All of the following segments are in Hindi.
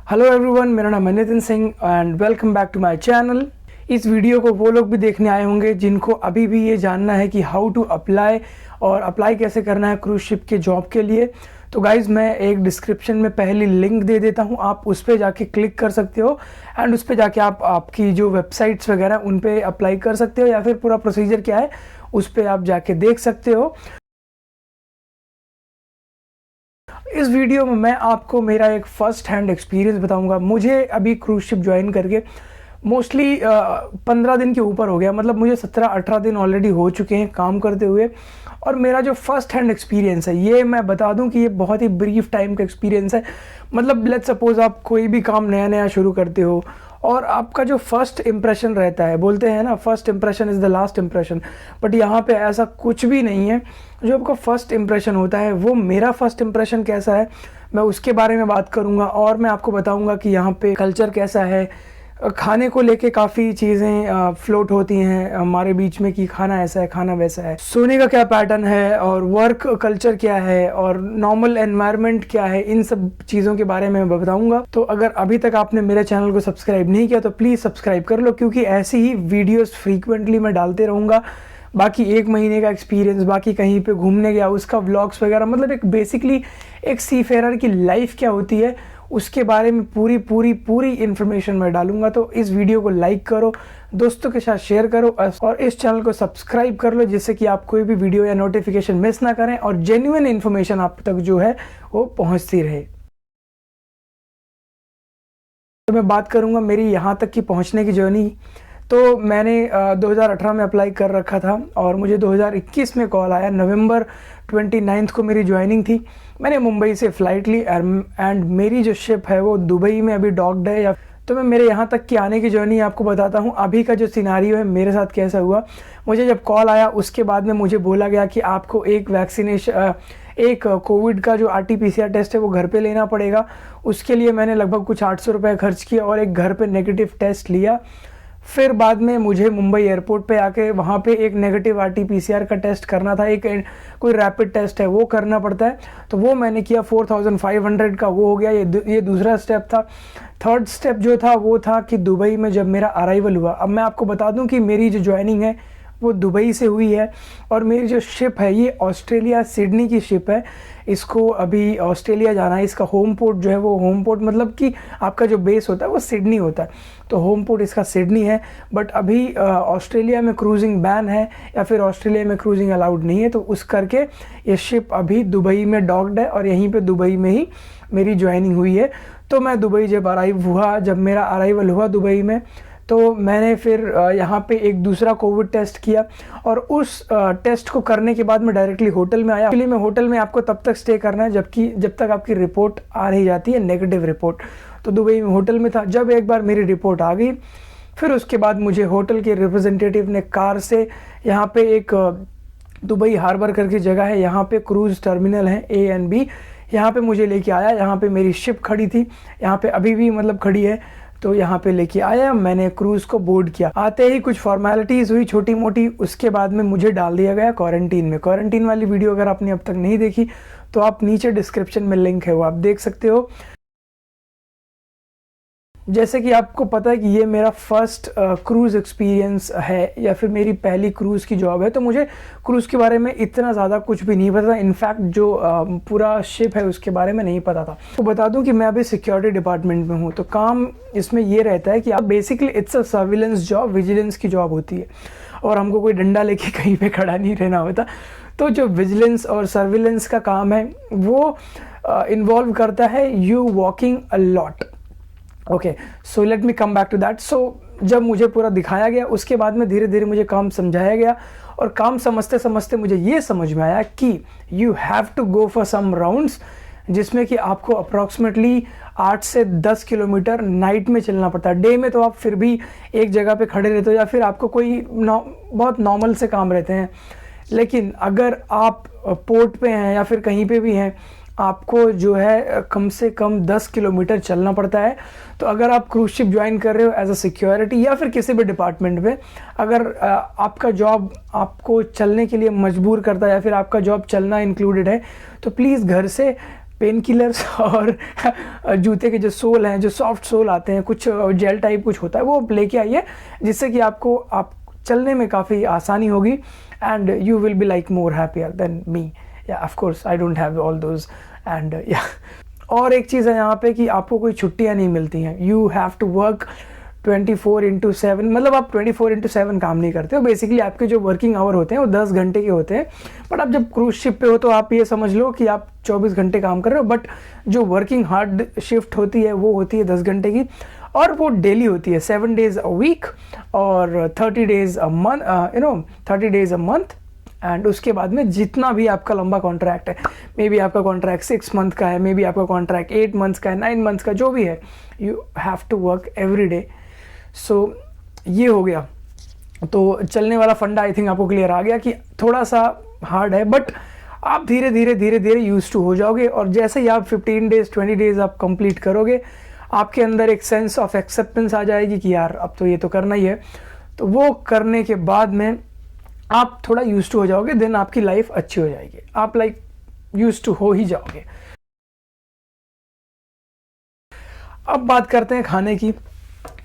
हेलो एवरीवन, मेरा नाम है Nitin Singh and welcome back to my channel. इस वीडियो को वो लोग भी देखने आए होंगे जिनको अभी भी ये जानना है कि हाउ टू अप्लाई और अप्लाई कैसे करना है क्रूज शिप के जॉब के लिए। तो गाइज़, मैं एक डिस्क्रिप्शन में पहली लिंक दे देता हूँ, आप उस पर जाके क्लिक कर सकते हो एंड उस पर जाके आप आपकी जो वेबसाइट्स वगैरह उन पर अप्लाई कर सकते हो, या फिर पूरा प्रोसीजर क्या है उस पर आप जाके देख सकते हो। इस वीडियो में मैं आपको मेरा एक फ़र्स्ट हैंड एक्सपीरियंस बताऊंगा। मुझे अभी क्रूज शिप ज्वाइन करके मोस्टली 15 दिन के ऊपर हो गया, मतलब मुझे 17-18 दिन ऑलरेडी हो चुके हैं काम करते हुए। और मेरा जो फर्स्ट हैंड एक्सपीरियंस है, ये मैं बता दूं कि ये बहुत ही ब्रीफ टाइम का एक्सपीरियंस है। मतलब लेट्स सपोज आप कोई भी काम नया नया शुरू करते हो और आपका जो फर्स्ट इम्प्रेशन रहता है, बोलते हैं ना first impression is the last impression, but यहाँ पे ऐसा कुछ भी नहीं है। जो आपका फर्स्ट इम्प्रेशन होता है, वो मेरा फर्स्ट इम्प्रेशन कैसा है मैं उसके बारे में बात करूँगा। और मैं आपको बताऊँगा कि यहाँ पे कल्चर कैसा है, खाने को लेके काफ़ी चीज़ें फ्लोट होती हैं हमारे बीच में कि खाना ऐसा है, खाना वैसा है, सोने का क्या पैटर्न है और वर्क कल्चर क्या है और नॉर्मल एनवायरनमेंट क्या है, इन सब चीज़ों के बारे में मैं बताऊंगा। तो अगर अभी तक आपने मेरे चैनल को सब्सक्राइब नहीं किया तो प्लीज़ सब्सक्राइब कर लो, क्योंकि ऐसी ही वीडियोज़ फ्रीक्वेंटली मैं डालते रहूँगा। बाकी 1 महीने का एक्सपीरियंस, बाकी कहीं पे घूमने गया उसका व्लॉग्स वगैरह, मतलब एक बेसिकली एक सीफेरर की लाइफ क्या होती है उसके बारे में पूरी इन्फॉर्मेशन मैं डालूंगा। तो इस वीडियो को लाइक करो, दोस्तों के साथ शेयर करो और इस चैनल को सब्सक्राइब कर लो, जिससे कि आप कोई भी वीडियो या नोटिफिकेशन मिस ना करें और जेन्युइन इन्फॉर्मेशन आप तक जो है वो पहुंचती रहे। तो मैं बात करूंगा मेरी यहाँ तक की पहुंचने की जर्नी। तो मैंने 2018 में अप्लाई कर रखा था और मुझे 2021 में कॉल आया। नवंबर 29 को मेरी ज्वाइनिंग थी। मैंने मुंबई से फ़्लाइट ली एंड मेरी जो शिप है वो दुबई में अभी डॉक्ड है। तो मैं मेरे यहाँ तक की आने की जर्नी आपको बताता हूँ। अभी का जो सिनारियो है मेरे साथ कैसा हुआ। मुझे जब कॉल आया उसके बाद में मुझे बोला गया कि आपको एक कोविड का जो RT-PCR टेस्ट है वो घर पे लेना पड़ेगा। उसके लिए मैंने लगभग कुछ 800 रुपये खर्च किया और एक घर पे नेगेटिव टेस्ट लिया। फिर बाद में मुझे मुंबई एयरपोर्ट पे आके वहाँ पे एक नेगेटिव RT-PCR का टेस्ट करना था, एक कोई रैपिड टेस्ट है वो करना पड़ता है। तो वो मैंने किया, 4500 का वो हो गया। ये दूसरा स्टेप था। थर्ड स्टेप जो था वो था कि दुबई में जब मेरा अराइवल हुआ। अब मैं आपको बता दूं कि मेरी जो ज्वाइनिंग है वो दुबई से हुई है और मेरी जो शिप है ये ऑस्ट्रेलिया सिडनी की शिप है। इसको अभी ऑस्ट्रेलिया जाना है। इसका होम पोर्ट जो है वो होम पोर्ट मतलब कि आपका जो बेस होता है वो सिडनी होता है, तो होम पोर्ट इसका सिडनी है। बट अभी ऑस्ट्रेलिया में क्रूजिंग बैन है या फिर ऑस्ट्रेलिया में क्रूजिंग अलाउड नहीं है, तो उस करके ये शिप अभी दुबई में डॉक्ड है और यहीं पे दुबई में ही मेरी ज्वाइनिंग हुई है। तो मैं दुबई जब मेरा अराइवल हुआ दुबई में, तो मैंने फिर यहाँ पे एक दूसरा कोविड टेस्ट किया और उस टेस्ट को करने के बाद मैं डायरेक्टली होटल में आया। एक्चुअली में होटल में आपको तब तक स्टे करना है जब तक आपकी रिपोर्ट आ नहीं जाती है, नेगेटिव रिपोर्ट। तो दुबई में होटल में था। जब एक बार मेरी रिपोर्ट आ गई, फिर उसके बाद मुझे होटल के रिप्रेजेंटेटिव ने कार से यहाँ पे एक दुबई हार्बर करके जगह है, यहाँ पे क्रूज़ टर्मिनल है A एंड B, यहाँ पे मुझे लेके आया। यहाँ पे मेरी शिप खड़ी थी, यहाँ पे अभी भी मतलब खड़ी है। तो यहाँ पे लेके आया, मैंने क्रूज़ को बोर्ड किया। आते ही कुछ फॉर्मेलिटीज़ हुई छोटी मोटी, उसके बाद में मुझे डाल दिया गया क्वारंटीन में। क्वारंटीन वाली वीडियो अगर आपने अब तक नहीं देखी तो आप नीचे डिस्क्रिप्शन में लिंक है वो आप देख सकते हो। जैसे कि आपको पता है कि ये मेरा फर्स्ट क्रूज़ एक्सपीरियंस है या फिर मेरी पहली क्रूज़ की जॉब है, तो मुझे क्रूज़ के बारे में इतना ज़्यादा कुछ भी नहीं पता था। इनफैक्ट जो पूरा शिप है उसके बारे में नहीं पता था। तो बता दूं कि मैं अभी सिक्योरिटी डिपार्टमेंट में हूँ। तो काम इसमें ये रहता है कि आप basically it's a surveillance job, vigilance की जॉब होती है और हमको कोई डंडा लेके कहीं पर खड़ा नहीं रहना होता। तो जो विजिलेंस और सर्विलेंस का काम है वो इन्वॉल्व करता है you walking a lot. Okay, so let me come back to that. So जब मुझे पूरा दिखाया गया उसके बाद में धीरे धीरे मुझे काम समझाया गया और काम समझते समझते मुझे ये समझ में आया कि you have to go for some rounds, जिसमें कि आपको अप्रॉक्सीमेटली 8 से 10 किलोमीटर नाइट में चलना पड़ता है। डे में तो आप फिर भी एक जगह पे खड़े रहते हो या फिर आपको कोई बहुत नॉर्मल से काम रहते हैं, लेकिन अगर आप पोर्ट पे हैं या फिर कहीं पे भी हैं, आपको जो है कम से कम 10 किलोमीटर चलना पड़ता है। तो अगर आप क्रूज शिप ज्वाइन कर रहे हो एज अ सिक्योरिटी या फिर किसी भी डिपार्टमेंट में, अगर आपका जॉब आपको चलने के लिए मजबूर करता है या फिर आपका जॉब चलना इंक्लूडेड है, तो प्लीज़ घर से पेन किलर्स और जूते के जो सोल हैं, जो सॉफ्ट सोल आते हैं, कुछ जेल टाइप कुछ होता है, वो लेके आइए, जिससे कि आपको आप चलने में काफ़ी आसानी होगी and you will be like more happier than me. Yeah of course I don't have all those and yeah. और एक चीज़ है यहाँ पे कि आपको कोई छुट्टियाँ नहीं मिलती हैं, यू हैव टू वर्क 24/7, मतलब आप 24/7 काम नहीं करते हो। बेसिकली आपके जो वर्किंग आवर होते हैं वो 10 घंटे के होते हैं, बट आप जब क्रूज शिप पे हो तो आप ये समझ लो कि आप 24 घंटे काम कर रहे हो, बट जो वर्किंग हार्ड शिफ्ट होती है वो होती है 10 घंटे की, और वो डेली होती है 7 डेज अ वीक और 30 days a month, 30 days a month. And उसके बाद में जितना भी आपका लंबा कॉन्ट्रैक्ट है, मे बी आपका कॉन्ट्रैक्ट 6 मंथ का है, मे बी आपका कॉन्ट्रैक्ट 8 मंथ्स का है, 9 मंथ्स का, जो भी है, you have to work every day. So ये हो गया। तो चलने वाला फंडा आई थिंक आपको क्लियर आ गया कि थोड़ा सा हार्ड है, बट आप धीरे धीरे यूज टू हो जाओगे, और जैसे ही आप 15 डेज 20 डेज आप कंप्लीट करोगे, आपके अंदर एक सेंस ऑफ एक्सेप्टेंस आ जाएगी कि यार अब तो ये तो करना ही है। तो वो करने के बाद में आप थोड़ा यूज टू हो जाओगे, देन आपकी लाइफ अच्छी हो जाएगी, आप लाइक यूज टू हो ही जाओगे। अब बात करते हैं खाने की।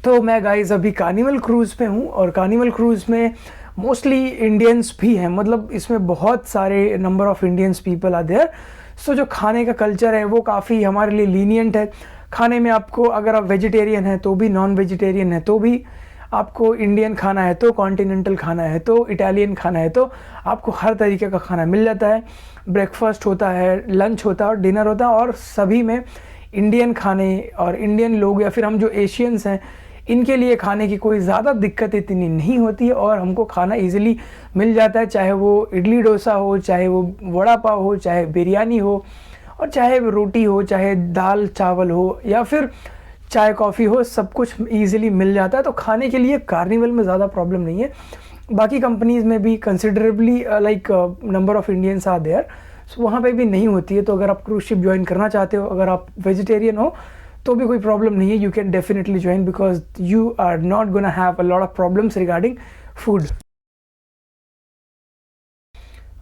तो मैं गाइज अभी कार्निवल क्रूज़ पे हूँ, और कार्निवल क्रूज़ में मोस्टली इंडियंस भी हैं, मतलब इसमें बहुत सारे number of Indians people are there. So जो खाने का कल्चर है वो काफ़ी हमारे लिए लीनियंट है। खाने में आपको, अगर आप वेजिटेरियन हैं तो भी, नॉन वेजिटेरियन है तो भी, आपको इंडियन खाना है तो, कॉन्टिनेंटल खाना है तो, इटालियन खाना है तो, आपको हर तरीके का खाना मिल जाता है। ब्रेकफास्ट होता है, लंच होता है और डिनर होता है, और सभी में इंडियन खाने और इंडियन लोग या फिर हम जो एशियंस हैं, इनके लिए खाने की कोई ज़्यादा दिक्कत इतनी नहीं होती है, और हमको खाना इजीली मिल जाता है, चाहे वो इडली डोसा हो, चाहे वो वड़ा पाव हो, चाहे बिरयानी हो, और चाहे रोटी हो, चाहे दाल चावल हो, या फिर चाय कॉफ़ी हो, सब कुछ ईजिली मिल जाता है। तो खाने के लिए कार्निवल में ज़्यादा प्रॉब्लम नहीं है। बाकी कंपनीज़ में भी considerably like number of Indians are there, so वहाँ पे भी नहीं होती है। तो अगर आप क्रूज शिप ज्वाइन करना चाहते हो, अगर आप वेजिटेरियन हो तो भी कोई प्रॉब्लम नहीं है, you can definitely join, because you are not gonna have a lot of problems regarding food.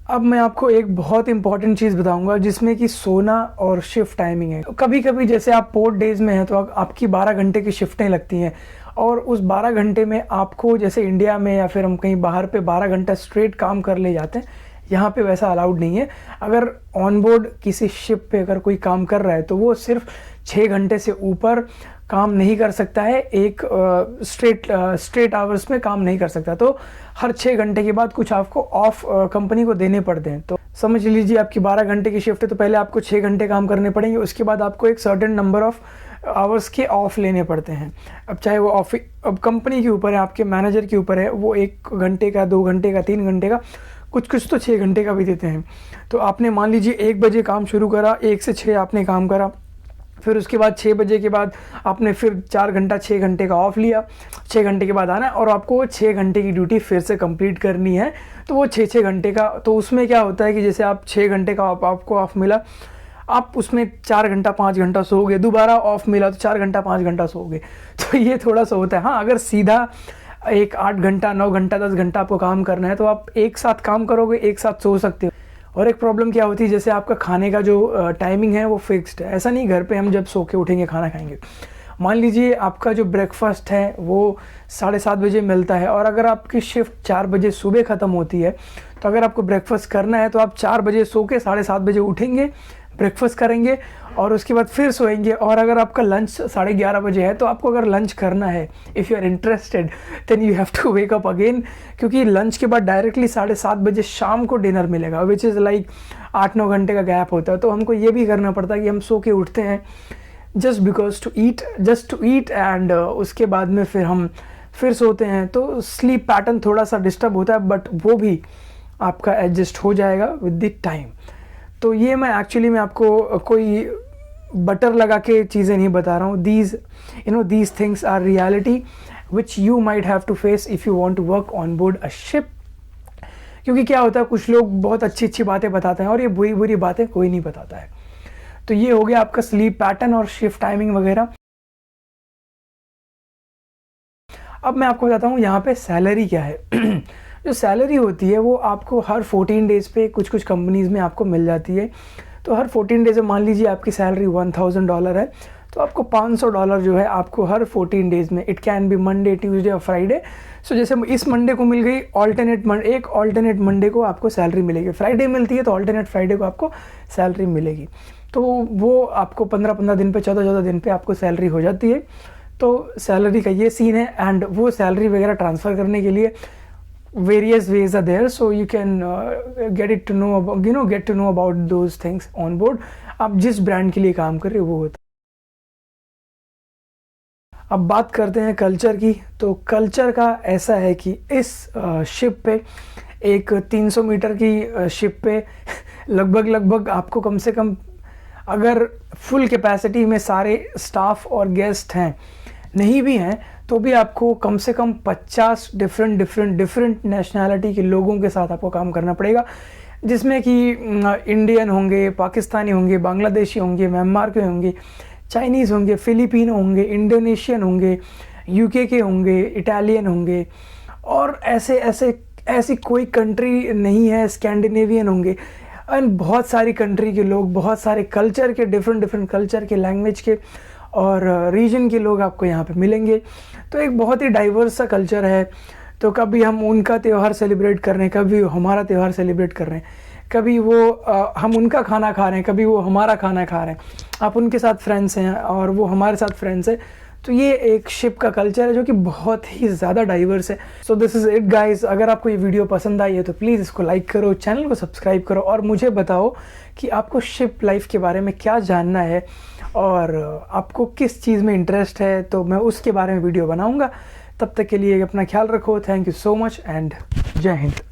अब मैं आपको एक बहुत इंपॉर्टेंट चीज़ बताऊंगा, जिसमें कि सोना और शिफ्ट टाइमिंग है। कभी कभी जैसे आप पोर्ट डेज में हैं तो आपकी 12 घंटे की शिफ्टें लगती हैं, और उस 12 घंटे में आपको, जैसे इंडिया में या फिर हम कहीं बाहर पे 12 घंटा स्ट्रेट काम कर ले जाते हैं, यहाँ पे वैसा अलाउड नहीं है। अगर ऑन बोर्ड किसी शिप पे अगर कोई काम कर रहा है तो वो सिर्फ 6 घंटे से ऊपर काम नहीं कर सकता है, एक स्ट्रेट आवर्स में काम नहीं कर सकता। तो हर 6 घंटे के बाद कुछ आपको ऑफ कंपनी को देने पड़ते हैं। तो समझ लीजिए आपकी 12 घंटे की शिफ्ट है, तो पहले आपको 6 घंटे काम करने पड़ेंगे, उसके बाद आपको एक सर्टेन नंबर ऑफ आवर्स के ऑफ लेने पड़ते हैं। अब चाहे वो ऑफ, अब कंपनी के ऊपर है, आपके मैनेजर के ऊपर है, वो 1 घंटे का, 2 घंटे का, 3 घंटे का, कुछ तो 6 घंटे का भी देते हैं। तो आपने मान लीजिए 1 बजे काम शुरू करा, 1 से 6 आपने काम करा, फिर उसके बाद 6 बजे के बाद आपने फिर 4 घंटा 6 घंटे का ऑफ लिया, 6 घंटे के बाद आना है, और आपको 6 घंटे की ड्यूटी फिर से कंप्लीट करनी है। तो वो 6 घंटे का, तो उसमें क्या होता है कि जैसे आप 6 घंटे का आपको ऑफ मिला, आप उसमें 4 घंटा 5 घंटा सोओगे, दोबारा ऑफ मिला तो 4 घंटा 5 घंटा सोओगे। तो ये थोड़ा सा होता है। हाँ, अगर सीधा एक 8 घंटा 9 घंटा 10 घंटा आपको काम करना है तो आप एक साथ काम करोगे, एक साथ सो सकते हो। और एक प्रॉब्लम क्या होती है, जैसे आपका खाने का जो टाइमिंग है वो फिक्स्ड है, ऐसा नहीं घर पे हम जब सो के उठेंगे खाना खाएंगे। मान लीजिए आपका जो ब्रेकफास्ट है वो 7:30 बजे मिलता है, और अगर आपकी शिफ्ट 4 बजे सुबह ख़त्म होती है, तो अगर आपको ब्रेकफास्ट करना है तो आप 4 बजे सो के 7:30 बजे उठेंगे, ब्रेकफास्ट करेंगे और उसके बाद फिर सोएंगे। और अगर आपका लंच 11:30 बजे है, तो आपको अगर लंच करना है, if you are interested, then you have to wake up again, क्योंकि लंच के बाद डायरेक्टली 7:30 बजे शाम को डिनर मिलेगा, विच इज़ लाइक 8-9 घंटे का गैप होता है। तो हमको ये भी करना पड़ता है कि हम सो के उठते हैं just because to eat and उसके बाद में फिर हम फिर सोते हैं। तो स्लीप पैटर्न थोड़ा सा डिस्टर्ब होता है, बट वो भी आपका एडजस्ट हो जाएगा विद द टाइम। तो ये मैं एक्चुअली में आपको कोई बटर लगा के चीज़ें नहीं बता रहा हूँ। These things are reality which you might have to face if you want to work on board a ship. क्योंकि क्या होता है, कुछ लोग बहुत अच्छी अच्छी बातें बताते हैं और ये बुरी बुरी बातें कोई नहीं बताता है। तो ये हो गया आपका स्लीप पैटर्न और शिफ्ट टाइमिंग वगैरह। अब मैं आपको बताता हूँ यहाँ पे सैलरी क्या है। जो सैलरी होती है वो आपको हर 14 डेज़ पे कुछ कुछ कंपनीज़ में आपको मिल जाती है। तो हर 14 डेज में मान लीजिए आपकी सैलरी $1000 है, तो आपको $500 जो है आपको हर 14 डेज़ में, it can be Monday, Tuesday और फ्राइडे। सो जैसे इस मंडे को मिल गई, एक ऑल्टरनेट मंडे को आपको सैलरी मिलेगी, फ्राइडे मिलती है तो ऑल्टरनेट फ्राइडे को आपको सैलरी मिलेगी। तो वो आपको 15-15 दिन पे, 14-14 दिन पे आपको सैलरी हो जाती है। तो सैलरी का ये सीन है। एंड वो सैलरी वगैरह ट्रांसफ़र करने के लिए various ways are there, so you can get to know about those things on board। आप जिस ब्रांड के लिए काम कर रहे हो वो होता है। अब बात करते हैं कल्चर की। तो कल्चर का ऐसा है कि इस शिप पे, एक 300 मीटर की शिप पे लगभग आपको कम से कम, अगर फुल कैपेसिटी में सारे स्टाफ और गेस्ट हैं, नहीं भी हैं, तो भी आपको कम से कम 50 डिफरेंट नेशनैलिटी के लोगों के साथ आपको काम करना पड़ेगा, जिसमें कि इंडियन होंगे, पाकिस्तानी होंगे, बांग्लादेशी होंगे, म्यांमार के होंगे, चाइनीज़ होंगे, फिलिपिनो होंगे, इंडोनेशियन होंगे, यूके के होंगे, इटालियन होंगे, और ऐसी कोई कंट्री नहीं है, स्कैंडिनेवियन होंगे, एंड बहुत सारी कंट्री के लोग, बहुत सारे कल्चर के, डिफरेंट कल्चर के, लैंग्वेज के और रीजन के लोग आपको यहाँ पे मिलेंगे। तो एक बहुत ही डाइवर्स सा कल्चर है। तो कभी हम उनका त्यौहार सेलिब्रेट कर रहे हैं, कभी हमारा त्यौहार सेलिब्रेट कर रहे हैं, कभी वो हम उनका खाना खा रहे हैं, कभी वो हमारा खाना खा रहे हैं, आप उनके साथ फ्रेंड्स हैं और वो हमारे साथ फ्रेंड्स हैं। तो ये एक शिप का कल्चर है जो कि बहुत ही ज़्यादा डाइवर्स है। So this is it guys. अगर आपको ये वीडियो पसंद आई है तो प्लीज़ इसको लाइक करो, चैनल को सब्सक्राइब करो, और मुझे बताओ कि आपको शिप लाइफ के बारे में क्या जानना है और आपको किस चीज़ में इंटरेस्ट है, तो मैं उसके बारे में वीडियो बनाऊँगा। तब तक के लिए अपना ख्याल रखो। Thank you so much and जय हिंद।